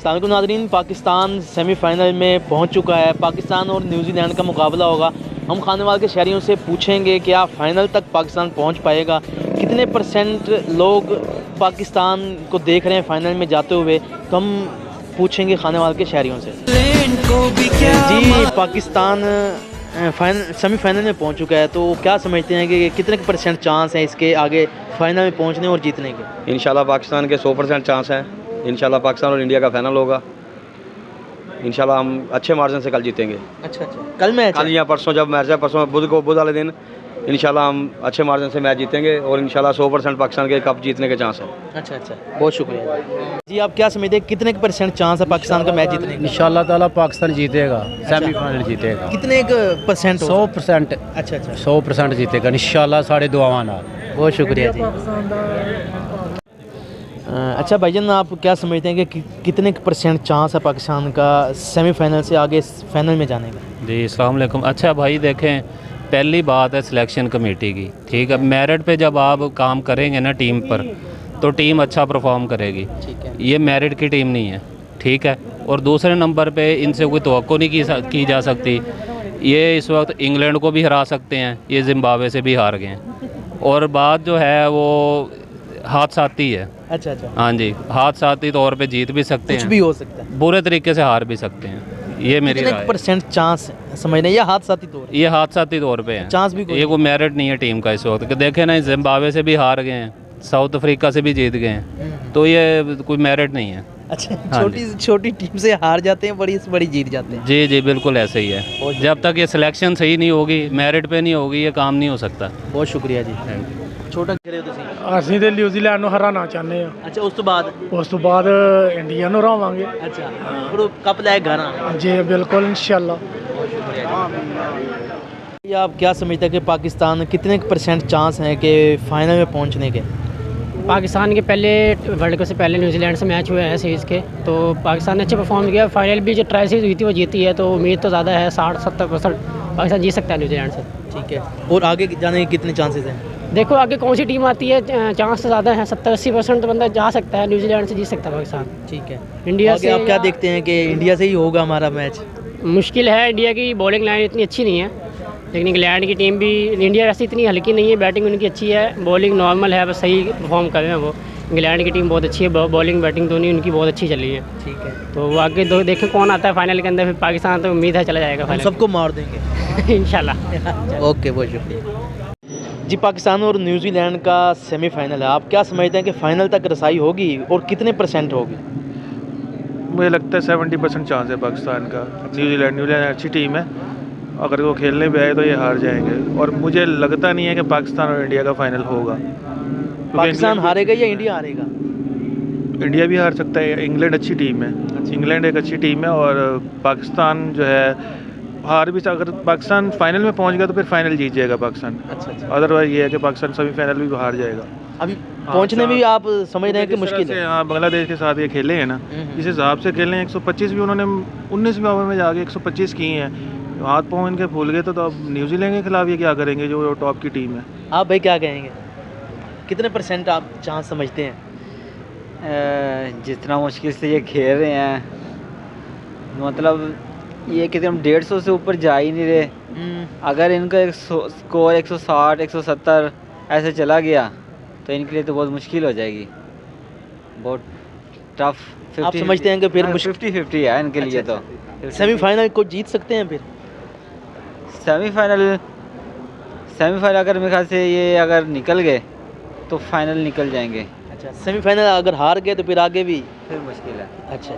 अस्सलाम नाज़रीन, पाकिस्तान सेमीफाइनल में पहुंच चुका है। पाकिस्तान और न्यूजीलैंड का मुकाबला होगा। हम खानेवाल के शहरियों से पूछेंगे कि क्या फ़ाइनल तक पाकिस्तान पहुंच पाएगा, कितने परसेंट लोग पाकिस्तान को देख रहे हैं फ़ाइनल में जाते हुए। तो हम पूछेंगे खानेवाल के शहरियों से। जी, पाकिस्तान सेमीफाइनल में पहुंच चुका है, तो क्या समझते हैं कि कितने परसेंट चांस हैं इसके आगे फ़ाइनल में पहुंचने और जीतने के? इंशाल्लाह पाकिस्तान के 100% चांस हैं। इंशाल्लाह पाकिस्तान और इंडिया का फाइनल होगा। इंशाल्लाह हम अच्छे मार्जिन से कल जीतेंगे। अच्छा, कल मैच कल या परसों जब मैच है, परसों बुध वाले दिन इंशाल्लाह हम अच्छे मार्जिन से मैच जीतेंगे और इंशाल्लाह 100% पाकिस्तान के कप जीतने के चांस हैं। अच्छा, बहुत शुक्रिया जी। आप क्या समझते हैं कितने परसेंट चांस है पाकिस्तान का मैच जीतने का? इंशाल्लाह ताला पाकिस्तान जीतेगा, सेमीफाइनल जीतेगा। कितने परसेंट? 100%। अच्छा 100% जीतेगा इंशाल्लाह, साढ़े दुआवां नाल। बहुत शुक्रिया जी। अच्छा भाईजान, आप क्या समझते हैं कि कितने परसेंट चांस है पाकिस्तान का सेमीफाइनल से आगे फाइनल में जाने का? जी, अस्सलाम वालेकुम। अच्छा भाई, देखें, पहली बात है सिलेक्शन कमेटी की, ठीक है। मेरिट पे जब आप काम करेंगे ना टीम पर, तो टीम अच्छा परफॉर्म करेगी। ठीक है, ये मेरिट की टीम नहीं है, ठीक है। और दूसरे नंबर पे इनसे कोई तवक्को नहीं की जा सकती। ये इस वक्त इंग्लैंड को भी हरा सकते हैं, ये जिम्बाब्वे से भी हार गए हैं। और बात जो है वो हादसाती है। अच्छा हाँ जी, हादसाती तौर पे जीत भी सकते हैं, कुछ भी हो सकता है, बुरे तरीके से हार भी सकते हैं। ये मेरी राय है। परसेंट चांस समझ रहे हैं, या हादसाती तौर? ये हादसाती तौर पे है, चांस भी ये कोई मेरिट नहीं है टीम का इस वक्त। देखे ना, जिम्बाब्वे से भी हार गए हैं, साउथ अफ्रीका से भी जीत गए हैं, तो ये कोई मेरिट नहीं है। अच्छा, छोटी टीम से हार जाते हैं, बड़ी से बड़ी जीत जाते हैं। जी, बिल्कुल ऐसे ही है। जब तक ये सिलेक्शन सही नहीं होगी, मेरिट पे नहीं होगी, ये काम नहीं हो सकता। बहुत शुक्रिया जी। छोटा खेले हो ਤੁਸੀਂ? ਅਸੀਂ ਤੇ ਨਿਊਜ਼ੀਲੈਂਡ ਨੂੰ ਹਰਾਉਣਾ ਚਾਹੁੰਦੇ ਆ। अच्छा, ਉਸ ਤੋਂ ਬਾਅਦ ਇੰਡੀਆ ਨੂੰ ਹਰਾਵਾਂਗੇ। अच्छा, फिर कप ले घर आना? जी बिल्कुल, इंशाल्लाह। आप क्या समझते हैं कि पाकिस्तान कितने परसेंट चांस हैं कि फाइनल में पहुंचने के? पाकिस्तान के पहले वर्ल्ड कप से पहले न्यूजीलैंड से मैच हुए हैं सीरीज़ के, तो पाकिस्तान ने अच्छे परफॉर्म किया। फाइनल भी जो ट्राई सीरीज़ हुई थी वो जीती है, तो उम्मीद तो ज़्यादा है, 60-70% पाकिस्तान जीत सकता है न्यूजीलैंड से। ठीक है, और आगे जाने के कितने चांसेस हैं? देखो आगे कौन सी टीम आती है, चांस तो ज़्यादा है, 70-80% तो बंदा जा सकता है, न्यूजीलैंड से जीत सकता है पाकिस्तान। ठीक है, इंडिया से आप क्या देखते हैं कि इंडिया से ही होगा हमारा मैच? मुश्किल है, इंडिया की बॉलिंग लाइन इतनी अच्छी नहीं है, लेकिन इंग्लैंड की टीम भी, इंडिया वैसे इतनी हल्की नहीं है, बैटिंग उनकी अच्छी है, बॉलिंग नॉर्मल है, बस सही परफॉर्म कर रहे हैं वो। इंग्लैंड की टीम बहुत अच्छी है, बॉलिंग बैटिंग दोनों उनकी बहुत अच्छी चली है। ठीक है, तो वो आगे देखें कौन आता है फाइनल के अंदर। फिर पाकिस्तान तो उम्मीद है चला जाएगा फाइनल, सबको मार देंगे इंशाल्लाह। ओके, बहुत शुक्रिया जी। पाकिस्तान और न्यूजीलैंड का सेमीफाइनल है, आप क्या समझते हैं कि फ़ाइनल तक रसाई होगी और कितने परसेंट होगी? मुझे लगता है 70% चांस है पाकिस्तान का। न्यूजीलैंड अच्छी टीम है, अगर वो खेलने पे आए तो ये हार जाएंगे। और मुझे लगता नहीं है कि पाकिस्तान और इंडिया का फाइनल होगा। पाकिस्तान हारेगा या इंडिया हारेगा? इंडिया भी हार सकता है। इंग्लैंड अच्छी टीम है, इंग्लैंड एक अच्छी टीम है, और पाकिस्तान जो है हार भी, अगर पाकिस्तान फाइनल में पहुंच गया तो फिर फाइनल जीत जाएगा पाकिस्तान। अच्छा, अदरवाइज ये है कि पाकिस्तान सेमीफाइनल भी हार जाएगा। अभी पहुंचने में भी आप समझ रहे हैं कि मुश्किल है? हाँ, बांग्लादेश के साथ ये खेले हैं ना, इस हिसाब से खेले हैं। 125 भी उन्होंने 19वें ओवर में जाके 125 की हैं, हाथ पाँव इनके फूल गए। तो अब न्यूजीलैंड के खिलाफ ये क्या करेंगे, जो टॉप की टीम है? आप भाई क्या कहेंगे, कितने परसेंट आप चांस समझते हैं? जितना मुश्किल से ये खेल रहे हैं, मतलब ये कि हम 150 से ऊपर जा ही नहीं रहे। अगर इनका एक स्कोर 160, 170 ऐसे चला गया तो इनके लिए तो बहुत मुश्किल हो जाएगी, बहुत टफ। आप समझते हैं कि फिर 50-50 है इनके लिए। तो सेमीफाइनल को जीत सकते हैं फिर? सेमीफाइनल अगर मेरे ख्याल से ये अगर निकल गए तो फाइनल निकल जाएंगे। अच्छा, सेमीफाइनल अगर हार गए तो फिर आगे भी फिर मुश्किल है। अच्छा,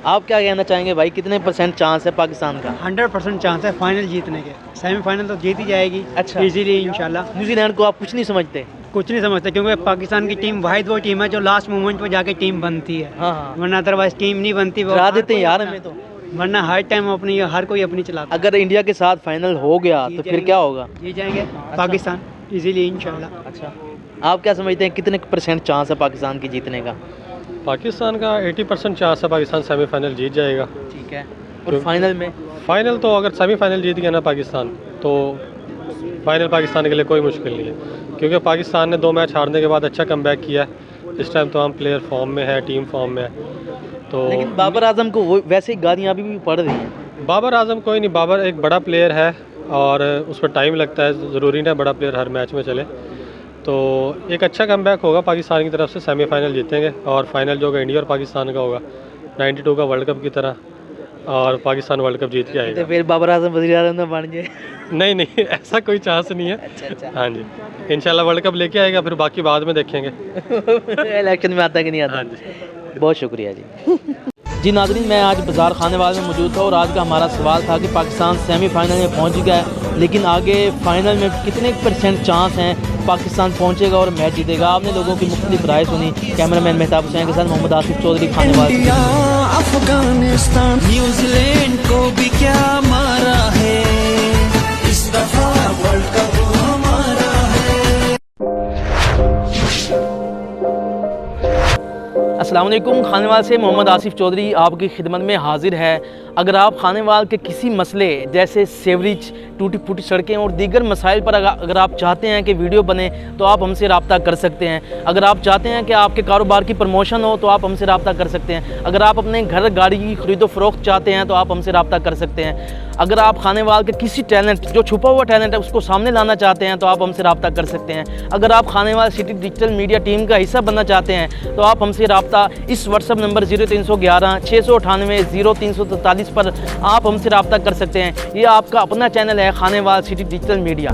आप क्या कहना चाहेंगे भाई, कितने परसेंट चांस है पाकिस्तान का? 100% चांस है फाइनल जीतने के। सेमीफाइनल तो जीत ही जाएगी। अच्छा, इजीली इंशाल्लाह। न्यूजीलैंड को आप कुछ नहीं समझते? कुछ नहीं समझते, क्योंकि पाकिस्तान की टीम वाहिद वो टीम है जो लास्ट मोमेंट पर जाके टीम बनती है। हाँ, वरना अदरवाइज टीम नहीं बनती। डरा देते हैं यार हमें तो, वरना हर टाइम अपनी हर कोई अपनी चलाता। अगर इंडिया के साथ फाइनल हो गया तो फिर क्या होगा? जीत जाएंगे पाकिस्तान इजीली इंशाल्लाह। अच्छा, आप क्या समझते हैं कितने परसेंट चांस है पाकिस्तान की जीतने का? पाकिस्तान का 80% चांस है, पाकिस्तान सेमीफाइनल जीत जाएगा। ठीक है, और फाइनल में? फाइनल तो अगर सेमीफाइनल जीत गया ना पाकिस्तान, तो फाइनल पाकिस्तान के लिए कोई मुश्किल नहीं है, क्योंकि पाकिस्तान ने 2 मैच हारने के बाद अच्छा कमबैक किया है। इस टाइम तो हम प्लेयर फॉर्म में है, टीम फॉर्म में है, तो लेकिन बाबर आजम को वैसे ही गालियाँ अभी भी पड़ रही हैं। बाबर आजम कोई नहीं, बाबर एक बड़ा प्लेयर है और उस पर टाइम लगता है, ज़रूरी नहीं बड़ा प्लेयर हर मैच में चले। तो एक अच्छा कमबैक होगा पाकिस्तान की तरफ से, सेमीफाइनल जीतेंगे और फाइनल जो होगा इंडिया और पाकिस्तान का होगा 92 का वर्ल्ड कप की तरह, और पाकिस्तान वर्ल्ड कप जीत के आएगा। तो फिर बाबर आजम वज़ीर आज़म ना बन जाए? नहीं ऐसा कोई चांस नहीं है। अच्छा। हाँ जी, इंशाल्लाह वर्ल्ड कप लेके आएगा, फिर बाकी बाद में देखेंगे। इलेक्शन में आता कि नहीं आता? हाँ जी, बहुत शुक्रिया जी। जी नाज़रीन, मैं आज बाज़ार खानेवाल में मौजूद था और आज का हमारा सवाल था कि पाकिस्तान सेमीफाइनल में पहुंच गया है, लेकिन आगे फाइनल में कितने परसेंट चांस हैं पाकिस्तान पहुंचेगा और मैच जीतेगा। आपने लोगों की मुख्तलिफ राय सुनी। कैमरामैन मेहताब हुसैन के साथ मोहम्मद आसिफ चौधरी, खानेवाल। अफगानिस्तान न्यूजीलैंड को भी क्या मारा है, इस दफा वर्ल्ड कप हमारा है। अस्सलाम वालेकुम, खानेवाल से मोहम्मद आसिफ चौधरी आपकी खिदमत में हाजिर है। अगर आप खानेवाल के किसी मसले जैसे सेवरेज, टूटी फूटी सड़कें और दीगर मसाइल पर अगर आप चाहते हैं कि वीडियो बने तो आप हमसे रब्ता कर सकते हैं। अगर आप चाहते हैं कि आपके कारोबार की प्रमोशन हो तो आप हमसे रब्ता कर सकते हैं। अगर आप अपने घर गाड़ी की खरीदो फरोख्त चाहते हैं तो आप हमसे रब्ता कर सकते हैं। अगर आप खानेवाल के किसी टैलेंट जो छुपा हुआ टैलेंट है उसको सामने लाना चाहते हैं तो आप हमसे रब्ता कर सकते हैं। अगर आप Khanewal city digital media team का हिस्सा बनना चाहते हैं तो आप हमसे रब्ता इस व्हाट्सअप नंबर 0311 698 0343 पर आप हमसे रब्ता कर सकते हैं। ये आपका अपना चैनल है खानेवाल सिटी डिजिटल मीडिया।